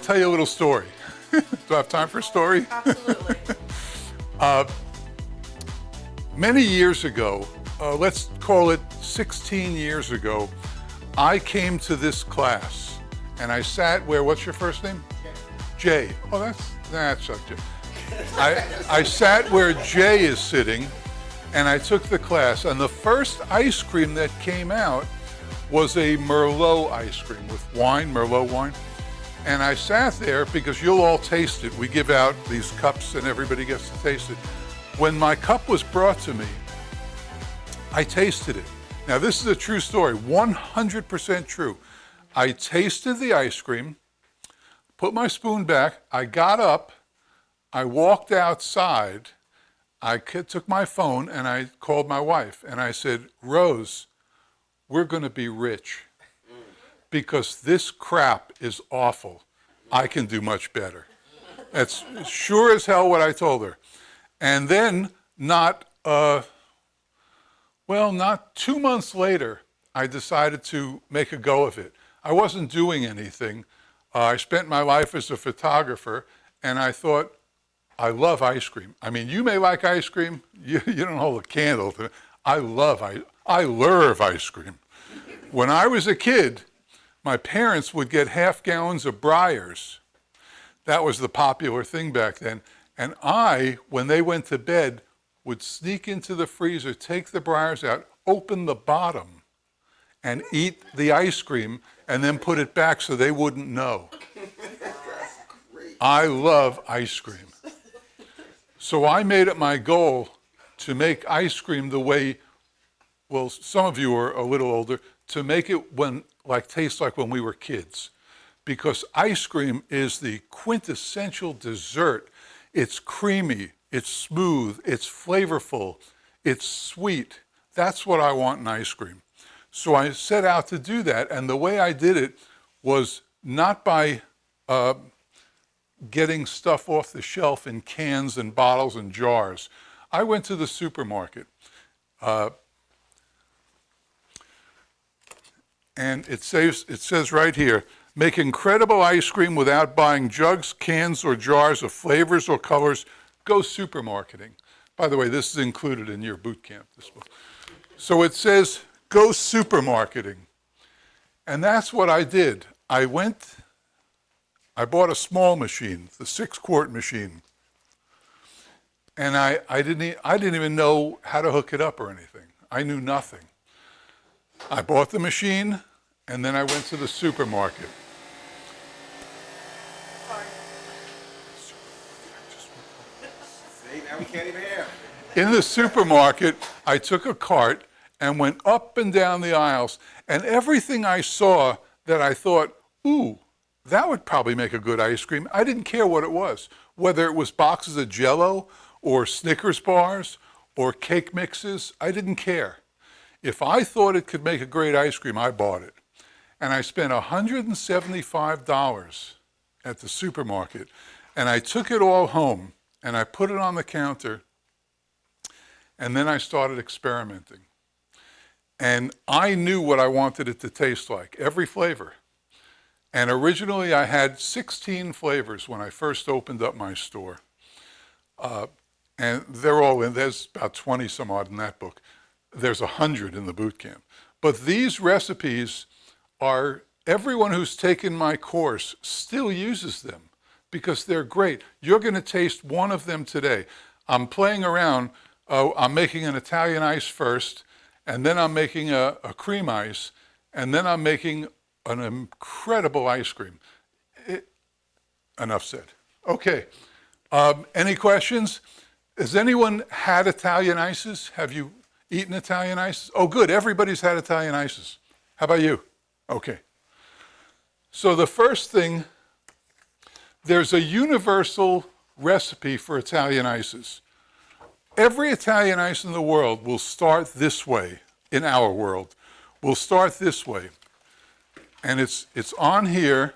I'll tell you a little story. Do I have time for a story? Absolutely. Many years ago, let's call it 16 years ago, I came to this class and I sat where, what's your first name? Jay. Oh, that's not Jay. I sat where Jay is sitting and I took the class, and the first ice cream that came out was a Merlot ice cream with wine, Merlot wine. And I sat there because you'll all taste it. We give out these cups and everybody gets to taste it. When my cup was brought to me, I tasted it. Now this is a true story, 100% true. I tasted the ice cream, put my spoon back, I got up, I walked outside, I took my phone and I called my wife and I said, Rose, we're gonna be rich because this crap is awful. I can do much better. That's sure as hell what I told her. And then not 2 months later, I decided to make a go of it. I wasn't doing anything. I spent my life as a photographer, and I thought, I love ice cream. I mean, you may like ice cream. You don't hold a candle to it. I love ice cream. When I was a kid, my parents would get half gallons of Breyers. That was the popular thing back then. And I, when they went to bed, would sneak into the freezer, take the Breyers out, open the bottom, and eat the ice cream, and then put it back so they wouldn't know. I love ice cream. So I made it my goal to make ice cream the way, well, some of you are a little older, to make it taste like when we were kids. Because ice cream is the quintessential dessert. It's creamy, it's smooth, it's flavorful, it's sweet. That's what I want in ice cream. So I set out to do that, and the way I did it was not by getting stuff off the shelf in cans and bottles and jars. I went to the supermarket, and it says right here, make incredible ice cream without buying jugs, cans, or jars of flavors or colors. Go supermarketing. By the way, this is included in your boot camp, this book. So it says, go supermarketing. And that's what I did. I bought a small machine, the 6-quart machine. And I didn't even know how to hook it up or anything. I knew nothing. I bought the machine, and then I went to the supermarket. See, now we can't even hear. In the supermarket, I took a cart and went up and down the aisles, and everything I saw that I thought, ooh, that would probably make a good ice cream. I didn't care what it was, whether it was boxes of Jell-O or Snickers bars or cake mixes. I didn't care. If I thought it could make a great ice cream, I bought it. And I spent $175 at the supermarket, and I took it all home and I put it on the counter, and then I started experimenting. And I knew what I wanted it to taste like, every flavor. And originally I had 16 flavors when I first opened up my store. And they're all in, there's about 20 some odd in that book. There's 100 in the boot camp. But these recipes are, everyone who's taken my course still uses them because they're great. You're gonna taste one of them today. I'm playing around, I'm making an Italian ice first, and then I'm making a cream ice, and then I'm making an incredible ice cream. Enough said. Okay, any questions? Has anyone had Italian ices? Have you eaten Italian ices? Oh good, everybody's had Italian ices. How about you? Okay. So the first thing, there's a universal recipe for Italian ices. Every Italian ice in the world will start this way, in our world, will start this way. And it's on here,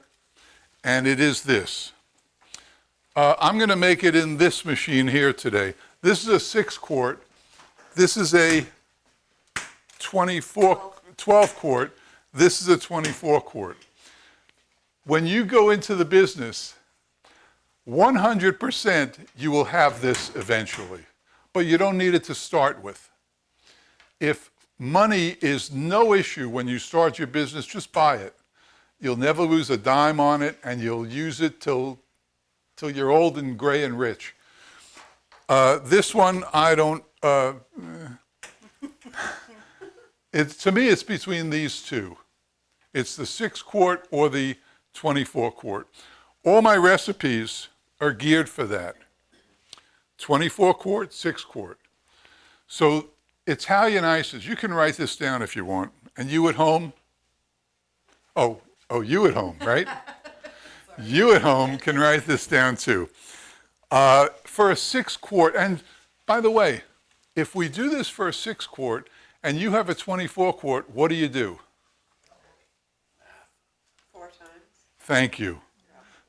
and it is this. I'm gonna make it in this machine here today. This is a 6-quart. This is a 12 quart. This is a 24 quart. when you go into the business, 100% you will have this eventually, but you don't need it to start with. If money is no issue when you start your business, just buy it. You'll never lose a dime on it, and you'll use it till you're old and gray and rich. This one, I don't, to me, it's between these two. It's the 6-quart or the 24-quart. All my recipes are geared for that. 24-quart, 6-quart. So Italian ices, you can write this down if you want. And you at home, oh, you at home, right? You at home can write this down too. For a 6-quart, and by the way, if we do this for a 6-quart and you have a 24-quart, what do you do? 4 times. Thank you.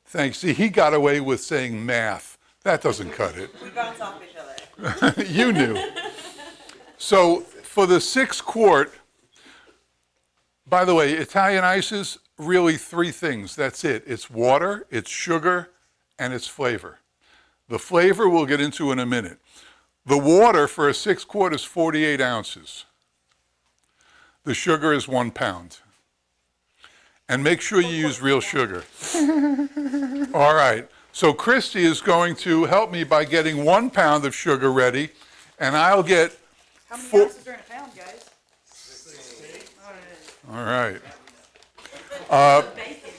Thanks. See, he got away with saying math. That doesn't cut it. We bounce off each other. You knew. So for the 6-quart, by the way, Italian ices, really 3 things. That's it. It's water, it's sugar, and it's flavor. The flavor we'll get into in a minute. The water for a 6-quart is 48 ounces. The sugar is 1 pound. And make sure you use real sugar. All right. So Christy is going to help me by getting 1 pound of sugar ready, and I'll get... How many ounces are in a pound, guys? 16. All right. Bacon,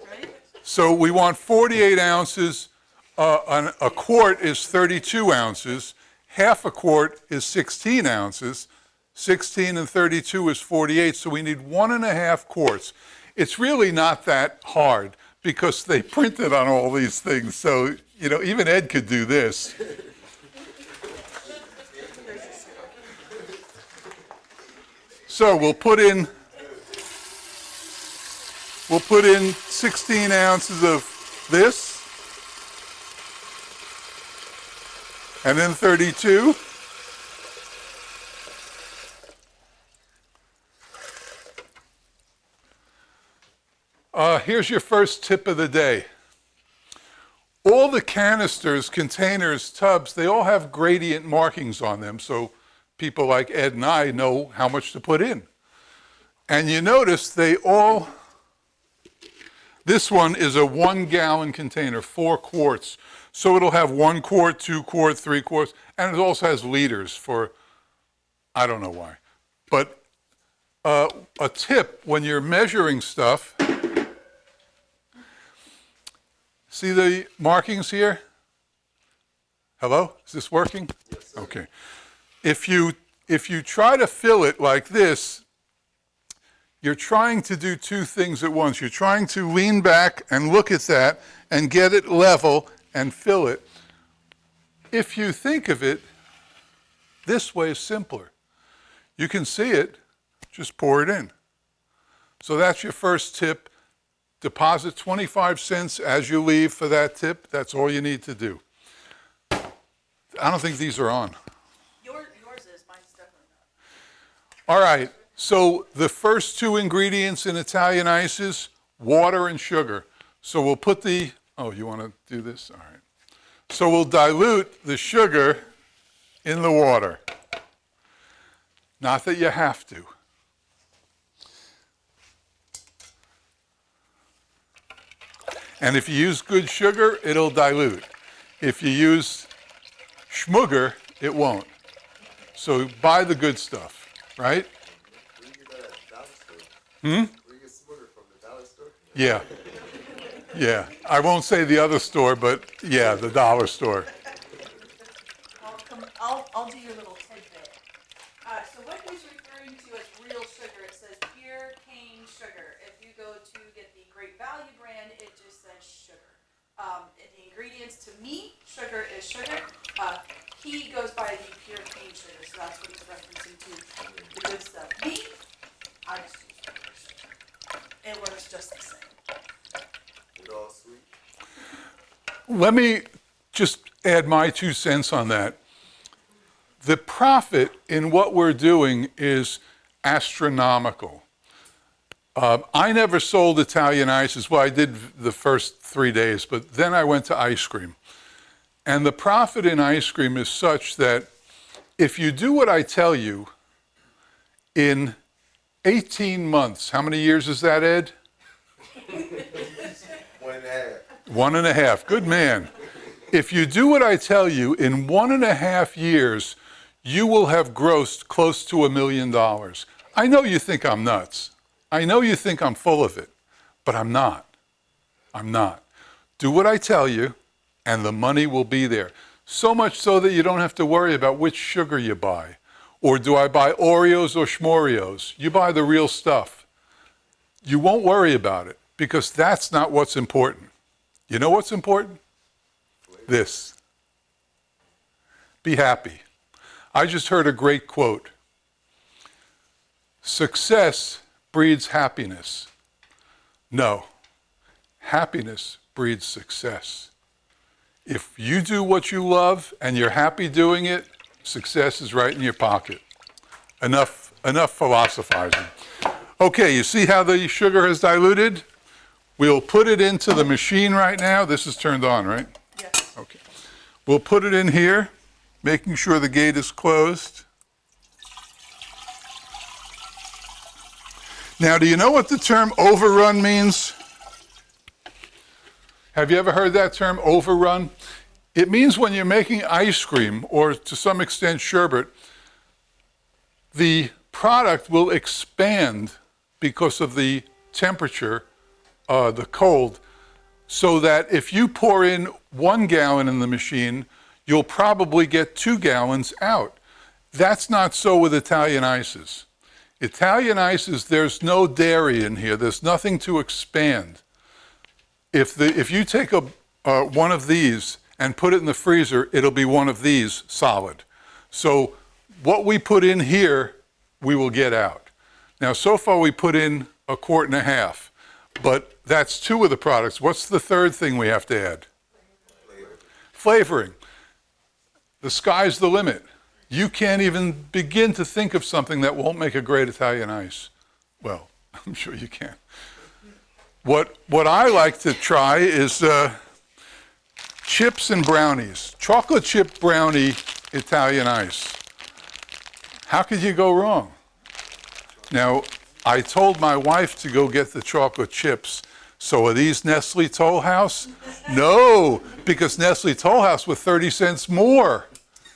right? So we want 48 ounces. A quart is 32 ounces. Half a quart is 16 ounces. 16 and 32 is 48, so we need 1.5 quarts. It's really not that hard because they printed on all these things. So, you know, even Ed could do this. So we'll put in 16 ounces of this. And then 32. Here's your first tip of the day. All the canisters, containers, tubs, they all have gradient markings on them, so people like Ed and I know how much to put in. And you notice they all, this one is a 1-gallon container, 4 quarts. So it'll have 1 quart, 2 quart, 3 quarts, and it also has liters for, I don't know why. But a tip when you're measuring stuff, see the markings here? Hello? Is this working? Yes, sir. Okay. If you try to fill it like this, you're trying to do 2 things at once. You're trying to lean back and look at that and get it level and fill it. If you think of it, this way is simpler. You can see it, just pour it in. So that's your first tip. Deposit 25 cents as you leave for that tip. That's all you need to do. I don't think these are on. Yours is, mine's definitely not. All right, so the first 2 ingredients in Italian ices, water and sugar. So we'll put the, oh, you want to do this? All right. So we'll dilute the sugar in the water. Not that you have to. And if you use good sugar, it'll dilute. If you use schmooger, it won't. So buy the good stuff, right? Where you get that at the dollar store? Hmm? Where you get Smooger from, the dollar store? Yeah. Yeah. I won't say the other store, but yeah, the dollar store. I'll do your little tidbit. So what he's referring to as real sugar, it says pure cane sugar. If you go to get the Great Value brand, it just says sugar. And the ingredients, to me, sugar is sugar. He goes by the pure cane sugar, so that's what he's referencing to, the good stuff. Me, I just use regular sugar. It works just the same. It's all sweet. Let me just add my 2 cents on that. The profit in what we're doing is astronomical. I never sold Italian ices. Well, I did the first 3 days, but then I went to ice cream. And the profit in ice cream is such that if you do what I tell you, in 18 months, how many years is that, Ed? 1.5. 1.5. Good man. If you do what I tell you, in 1.5 years, you will have grossed close to $1 million. I know you think I'm nuts. I know you think I'm full of it, but I'm not. I'm not. Do what I tell you, and the money will be there. So much so that you don't have to worry about which sugar you buy. Or do I buy Oreos or Schmorios? You buy the real stuff. You won't worry about it, because that's not what's important. You know what's important? This. Be happy. I just heard a great quote. Success breeds happiness. No, happiness breeds success. If you do what you love and you're happy doing it, success is right in your pocket. Enough philosophizing. Okay, you see how the sugar has diluted? We'll put it into the machine right now. This is turned on, right? Yes. Okay. We'll put it in here, making sure the gate is closed. Now, do you know what the term overrun means? Have you ever heard that term, overrun? It means when you're making ice cream, or to some extent sherbet, the product will expand because of the temperature, the cold, so that if you pour in 1 gallon in the machine, you'll probably get 2 gallons out. That's not so with Italian ices. Italian ices, there's no dairy in here. There's nothing to expand. If you take one of these and put it in the freezer, it'll be one of these solid. So what we put in here, we will get out. Now, so far we put in 1.5 quarts, but that's 2 of the products. What's the third thing we have to add? Flavoring. The sky's the limit. You can't even begin to think of something that won't make a great Italian ice. Well, I'm sure you can. What I like to try is chips and brownies. Chocolate chip brownie Italian ice. How could you go wrong? Now, I told my wife to go get the chocolate chips. So are these Nestle Toll House? No, because Nestle Toll House was 30 cents more.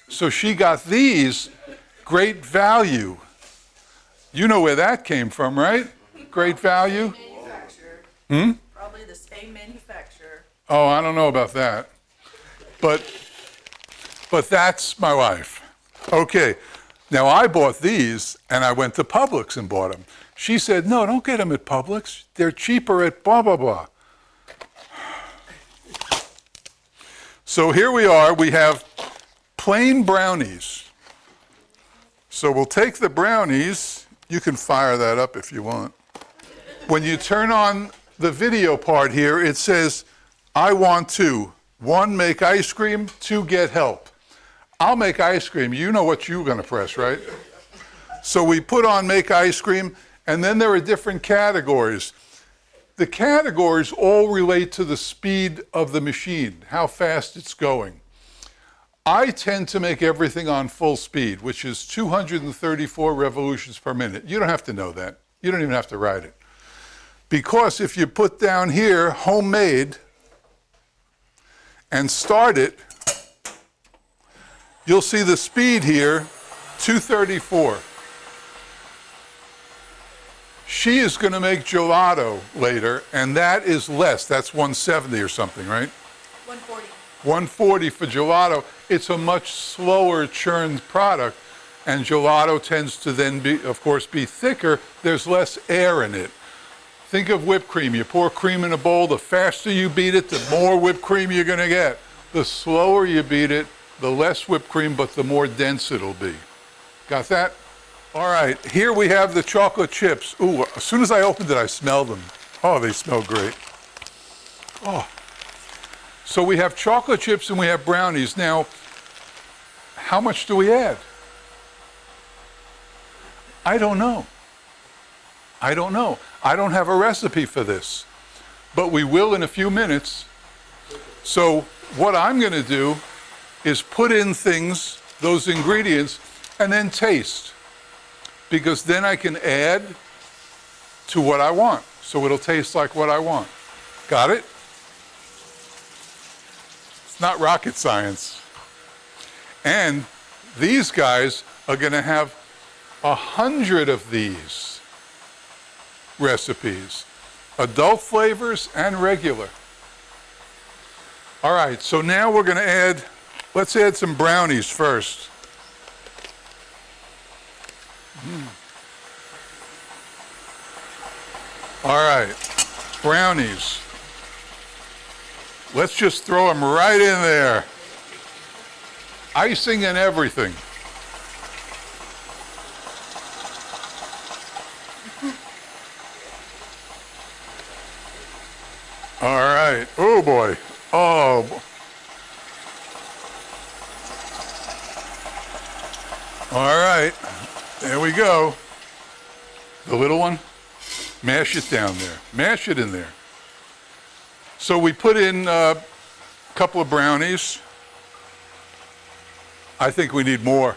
So she got these, great value. You know where that came from, right? Great value? Manufacturer. Probably the same manufacturer. Oh, I don't know about that. But that's my wife. Okay, now I bought these and I went to Publix and bought them. She said, no, don't get them at Publix. They're cheaper at blah, blah, blah. So here we are, we have plain brownies. So we'll take the brownies. You can fire that up if you want. When you turn on the video part here, it says, I want to, 1, make ice cream, 2, get help. I'll make ice cream. You know what you're going to press, right? So we put on make ice cream, and then there are different categories. The categories all relate to the speed of the machine, how fast it's going. I tend to make everything on full speed, which is 234 revolutions per minute. You don't have to know that. You don't even have to write it. Because if you put down here, homemade, and start it, you'll see the speed here, 234. She is going to make gelato later, and that is less. That's 170 or something, right? 140. 140 for gelato. It's a much slower churned product, and gelato tends to then be, of course, be thicker. There's less air in it. Think of whipped cream. You pour cream in a bowl, the faster you beat it, the more whipped cream you're going to get. The slower you beat it, the less whipped cream, but the more dense it'll be. Got that? All right, here we have the chocolate chips. Ooh, as soon as I opened it, I smelled them. Oh, they smell great. Oh. So we have chocolate chips and we have brownies. Now, how much do we add? I don't know. I don't know. I don't have a recipe for this, but we will in a few minutes. So what I'm going to do is put in things, those ingredients, and then taste, because then I can add to what I want. So it'll taste like what I want. Got it? It's not rocket science. And these guys are going to have 100 of these recipes, adult flavors and regular. All right, so now we're going to add, let's add some brownies first. All right, brownies. Let's just throw them right in there. Icing and everything. All right. Oh boy. Oh. All right. There we go. The little one. Mash it down there. Mash it in there. So we put in a couple of brownies. I think we need more.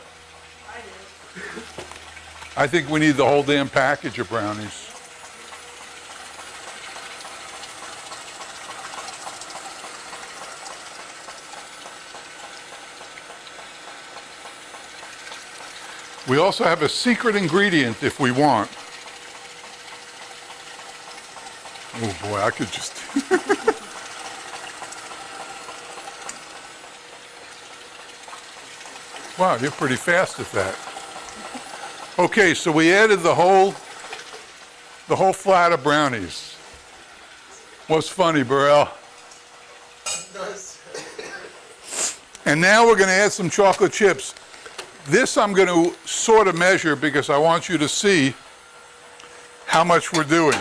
I think we need the whole damn package of brownies. We also have a secret ingredient if we want. Oh boy, I could just... Wow, you're pretty fast at that. Okay, so we added the whole flat of brownies. What's funny, Burrell? Nice. And now we're going to add some chocolate chips. This I'm going to sort of measure because I want you to see how much we're doing.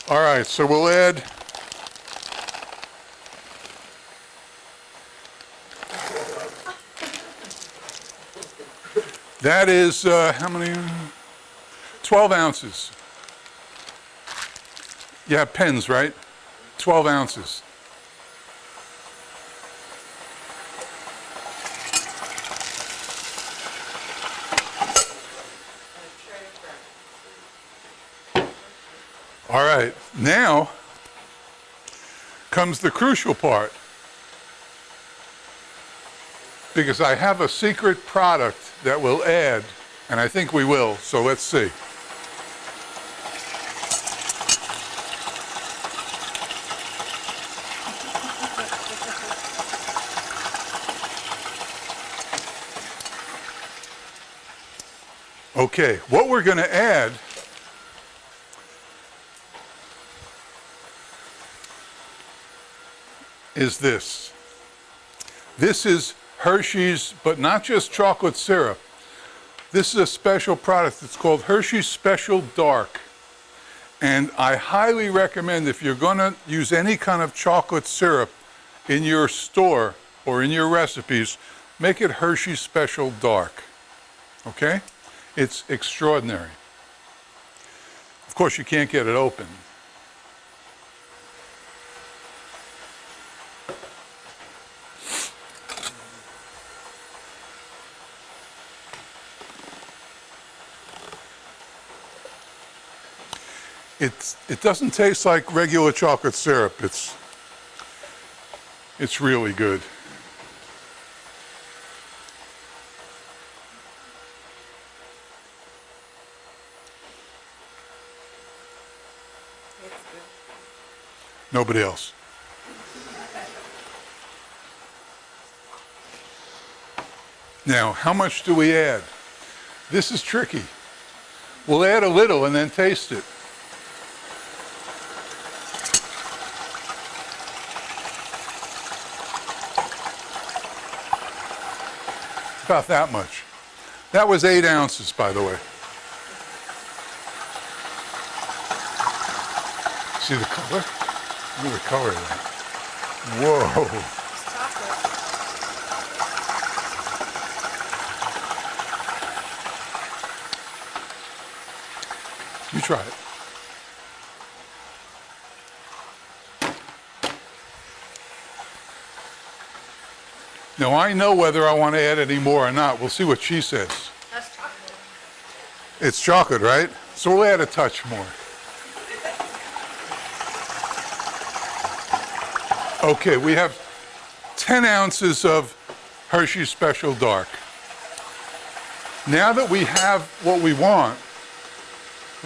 All right, so we'll add that is how many? 12 ounces. You have pens, right? 12 ounces. All right, now comes the crucial part, because I have a secret product that will add, and I think we will, so let's see. Okay, what we're going to add is this. This is Hershey's, but not just chocolate syrup. This is a special product. It's called Hershey's Special Dark. And I highly recommend, if you're going to use any kind of chocolate syrup in your store or in your recipes, make it Hershey's Special Dark. Okay? It's extraordinary. Of course, you can't get it open. It doesn't taste like regular chocolate syrup. It's really good. Nobody else. Now, how much do we add? This is tricky. We'll add a little and then taste it. About that much. That was 8 ounces, by the way. See the color? Look at the color of that. Whoa. You try it. Now I know whether I want to add any more or not. We'll see what she says. That's chocolate. It's chocolate, right? So we'll add a touch more. Okay, we have 10 ounces of Hershey's Special Dark. Now that we have what we want,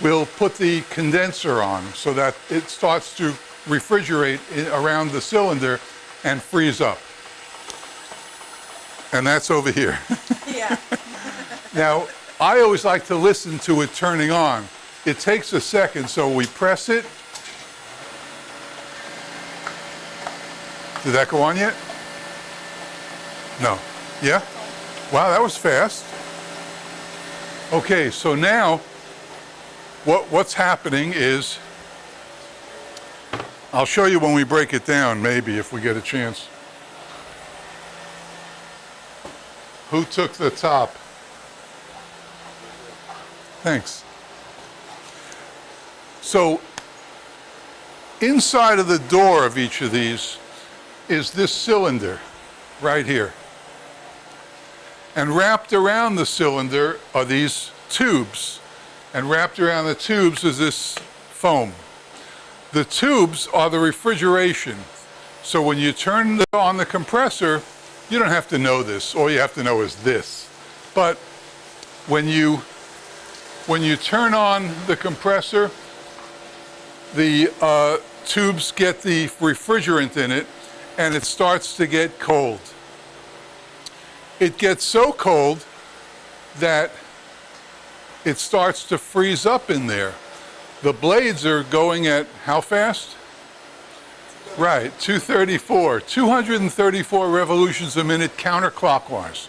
we'll put the condenser on so that it starts to refrigerate around the cylinder and freeze up. And that's over here. Yeah. Now, I always like to listen to it turning on. It takes a second, so we press it. Did that go on yet? No. Yeah? Wow, that was fast. Okay, so now what's happening is, I'll show you when we break it down, maybe, if we get a chance. Who took the top? Thanks. So, inside of the door of each of these is this cylinder right here. And wrapped around the cylinder are these tubes. And wrapped around the tubes is this foam. The tubes are the refrigeration. So when you turn on the compressor, you don't have to know this. All you have to know is this. But when you turn on the compressor, the tubes get the refrigerant in it, and it starts to get cold. It gets so cold that it starts to freeze up in there. The blades are going at how fast? Right, 234 revolutions a minute counterclockwise,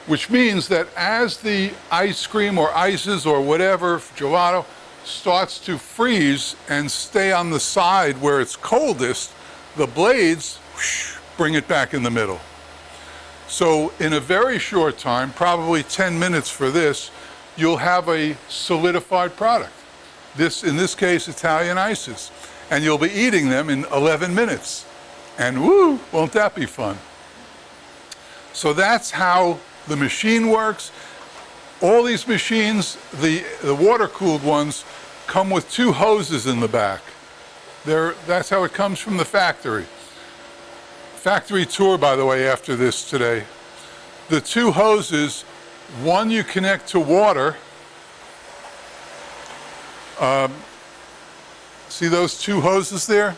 which means that as the ice cream or ices or whatever, gelato, starts to freeze and stay on the side where it's coldest, the blades whoosh, bring it back in the middle. So in a very short time, probably 10 minutes for this, you'll have a solidified product. In this case, Italian ices. And you'll be eating them in 11 minutes. And woo, won't that be fun? So that's how the machine works. All these machines, the water-cooled ones, come with 2 hoses in the back. That's how it comes from the factory. Factory tour, by the way, after this today. The 2 hoses, one you connect to water. See those 2 hoses there?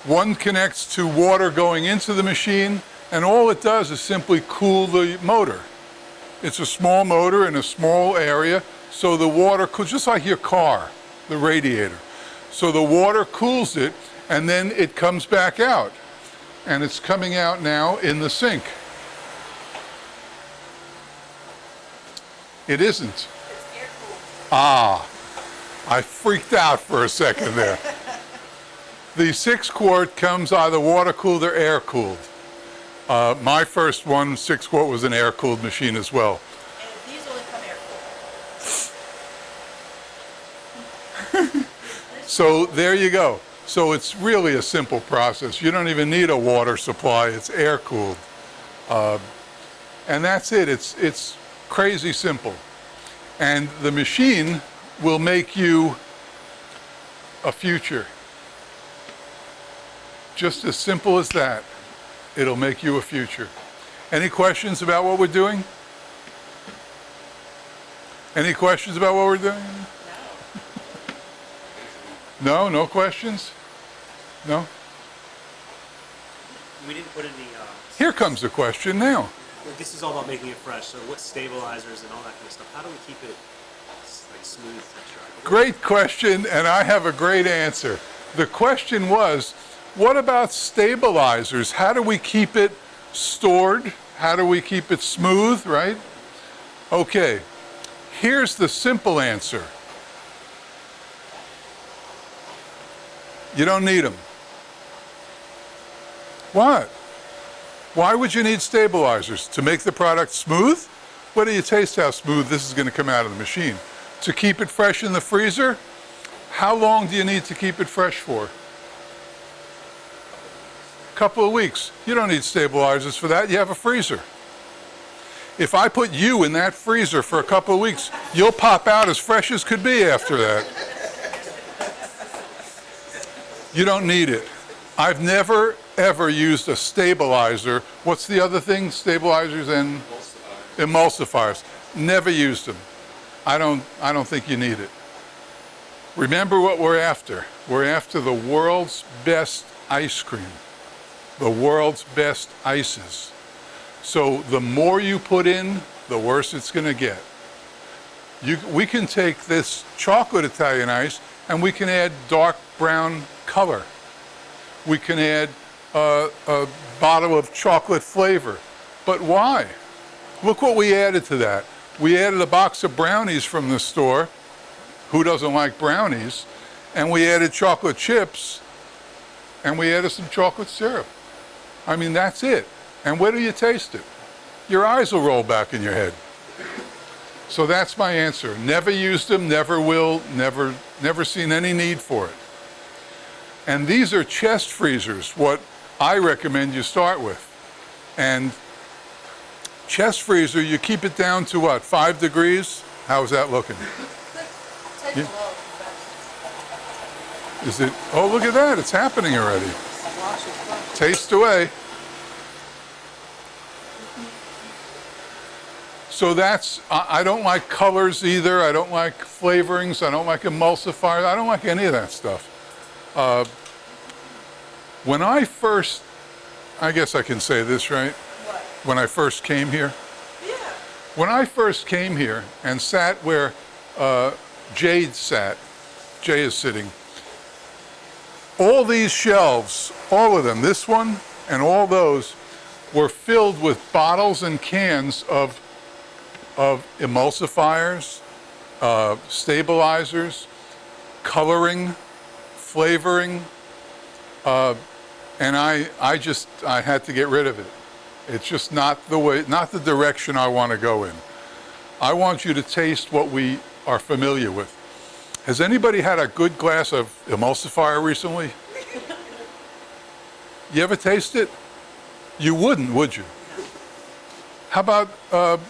One connects to water going into the machine, and all it does is simply cool the motor. It's a small motor in a small area, so the water cools, just like your car, the radiator. So the water cools it, and then it comes back out. And it's coming out now in the sink. It isn't. It's air-cooled. Ah. I freaked out for a second there. The 6-quart comes either water-cooled or air-cooled. My first one, 6-quart, was an air-cooled machine as well. And these only come air-cooled. So there you go. So it's really a simple process. You don't even need a water supply. It's air-cooled. And that's it. It's crazy simple. And the machine will make you a future. Just as simple as that. It'll make you a future. Any questions about what we're doing? Any questions about what we're doing? No? No questions? No? We didn't put any. Here comes the question now. This is all about making it fresh. So what stabilizers and all that kind of stuff? How do we keep it like smooth texture? Great question, and I have a great answer. The question was, what about stabilizers? How do we keep it stored? How do we keep it smooth, right? Okay, here's the simple answer. You don't need them. What? Why would you need stabilizers? To make the product smooth? What do you taste how smooth this is going to come out of the machine? to keep it fresh in the freezer. How long do you need to keep it fresh for? Couple of weeks. You don't need stabilizers for that. You have a freezer. If I put you in that freezer for a couple of weeks, you'll pop out as fresh as could be after that. You don't need it. I've never, ever used a stabilizer. What's the other thing? Stabilizers and emulsifiers. Never used them. I don't think you need it. Remember what we're after. We're after the world's best ice cream. The world's best ices. So the more you put in, the worse it's going to get. We can take this chocolate Italian ice and we can add dark brown color. We can add a bottle of chocolate flavor. But why? Look what we added to that. We added a box of brownies from the store. Who doesn't like brownies? And we added chocolate chips and we added some chocolate syrup. I mean, that's it. And where do you taste it? Your eyes will roll back in your head. So that's my answer. Never used them, never will, never seen any need for it. And these are chest freezers, what I recommend you start with. And chest freezer, you keep it down to what, 5 degrees? How's that looking? 10 below. Is it, oh, look at that, it's happening already. Taste away. So that's, I don't like colors either. I don't like flavorings. I don't like emulsifiers. I don't like any of that stuff. When I first, I guess I can say this, right? What? When I first came here. Yeah. When I first came here and sat where Jade sat, Jay is sitting, all these shelves, all of them, this one and all those, were filled with bottles and cans of emulsifiers, stabilizers, coloring, flavoring, and I had to get rid of it. It's just not the way, not the direction I want to go in. I want you to taste what we are familiar with. Has anybody had a good glass of emulsifier recently? You ever taste it? You wouldn't, would you? How about,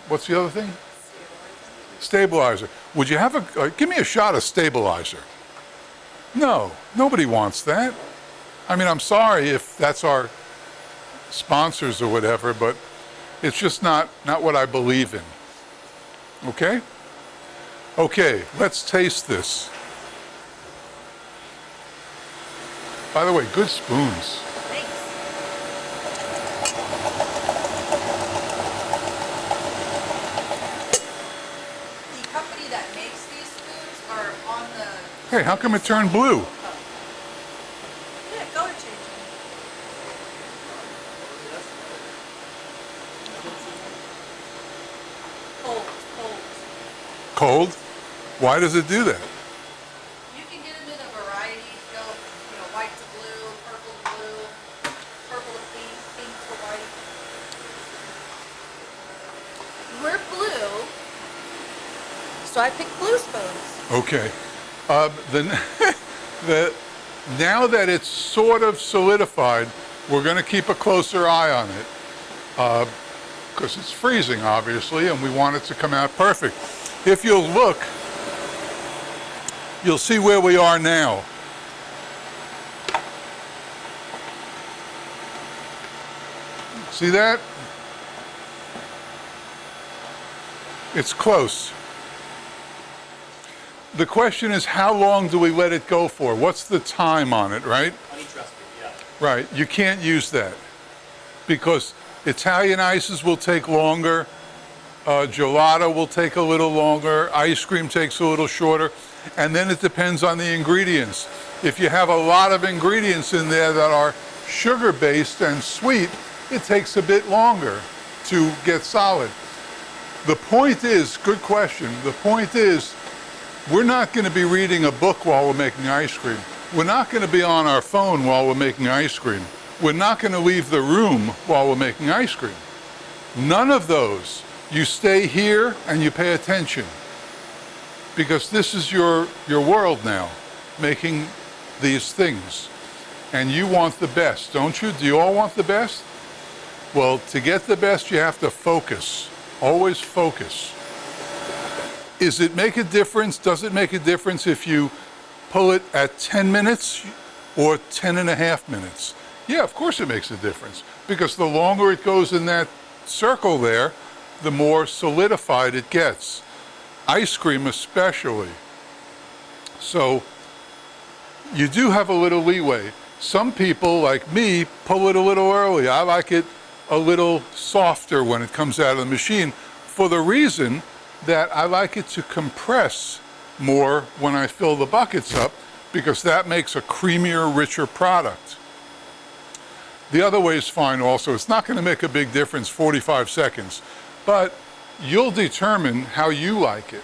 what's the other thing? Stabilizer. Would you have give me a shot of stabilizer. No, nobody wants that. I mean, I'm sorry if that's our sponsors or whatever, but it's just not what I believe in. Okay? Okay, let's taste this. By the way, good spoons. The company that makes these spoons are on the... Hey, how come it turned blue? Yeah, color changing. Cold, cold. Cold? Why does it do that? You can get them in a variety. Go, white to blue, purple to blue, purple to pink, pink to white. We're blue, so I picked blue spoons. Okay. Now that it's sort of solidified, we're going to keep a closer eye on it because it's freezing, obviously, and we want it to come out perfect. If you'll look, you'll see where we are now. See that? It's close. The question is, how long do we let it go for? What's the time on it, right? Honey trusted, yeah. Right, you can't use that because Italian ices will take longer, gelato will take a little longer, ice cream takes a little shorter, and then it depends on the ingredients. If you have a lot of ingredients in there that are sugar-based and sweet, it takes a bit longer to get solid. The point is, good question, the point is, we're not going to be reading a book while we're making ice cream. We're not going to be on our phone while we're making ice cream. We're not going to leave the room while we're making ice cream. None of those. You stay here and you pay attention. because this is your world now, making these things. And you want the best, don't you? Do you all want the best? Well, to get the best, you have to focus. Always focus. Is it make a difference? Does it make a difference if you pull it at 10 minutes or 10 and a half minutes? Yeah, of course it makes a difference, because the longer it goes in that circle there, the more solidified it gets. Ice cream especially. So you do have a little leeway. Some people, like me, pull it a little early. I like it a little softer when it comes out of the machine, for the reason that I like it to compress more when I fill the buckets up, because that makes a creamier, richer product. The other way is fine also. It's not going to make a big difference, 45 seconds, but you'll determine how you like it.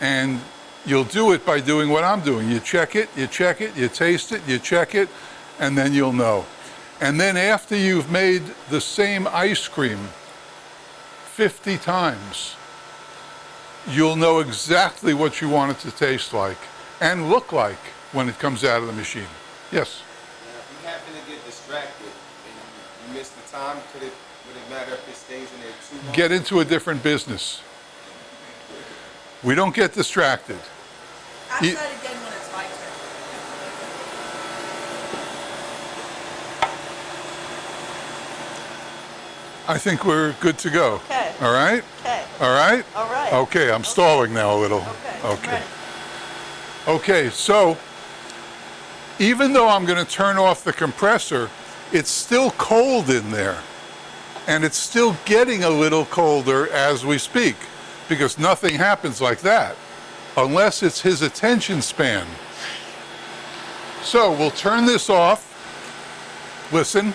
And you'll do it by doing what I'm doing. You check it, you taste it, you check it, and then you'll know. And then after you've made the same ice cream 50 times, you'll know exactly what you want it to taste like and look like when it comes out of the machine. Yes? Now, if you happen to get distracted and you miss the time, would it matter if it stays in there too long? Get into a different business. We don't get distracted. Ask that again when it's my turn. I think we're good to go. Okay. All right? Okay. All right? All right. Okay, I'm stalling now a little. Okay. Okay. Ready. Okay, so even though I'm going to turn off the compressor, it's still cold in there. And it's still getting a little colder as we speak, because nothing happens like that unless it's his attention span. So we'll turn this off. Listen.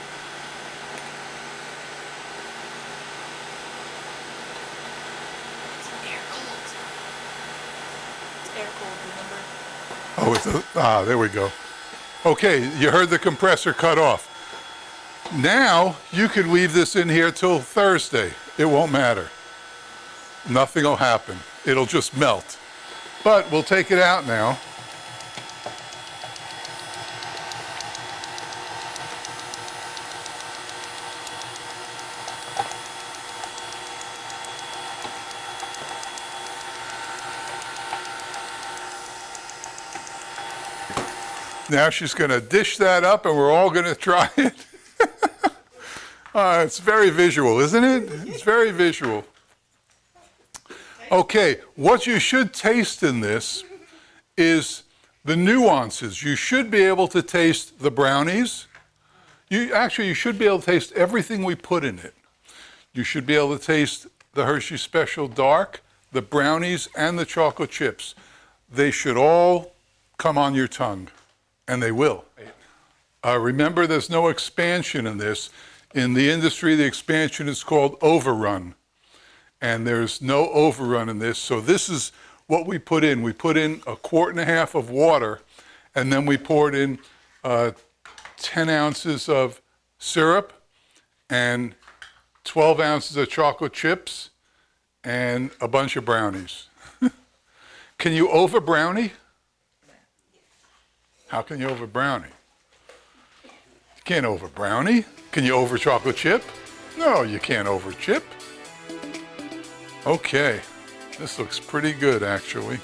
Oh, there we go. Okay, you heard the compressor cut off. Now you could leave this in here till Thursday. It won't matter. Nothing will happen. It'll just melt. But we'll take it out now. Now she's going to dish that up and we're all going to try it. It's very visual, isn't it? It's very visual. Okay, what you should taste in this is the nuances. You should be able to taste the brownies. You should be able to taste everything we put in it. You should be able to taste the Hershey Special Dark, the brownies, and the chocolate chips. They should all come on your tongue. And they will. Remember, there's no expansion in this. In the industry, the expansion is called overrun. And there's no overrun in this. So this is what we put in. We put in 1.5 quarts of water, and then we poured in 10 ounces of syrup and 12 ounces of chocolate chips and a bunch of brownies. Can you over brownie? How can you over brownie? You can't over brownie. Can you over chocolate chip? No, you can't over chip. Okay, this looks pretty good actually.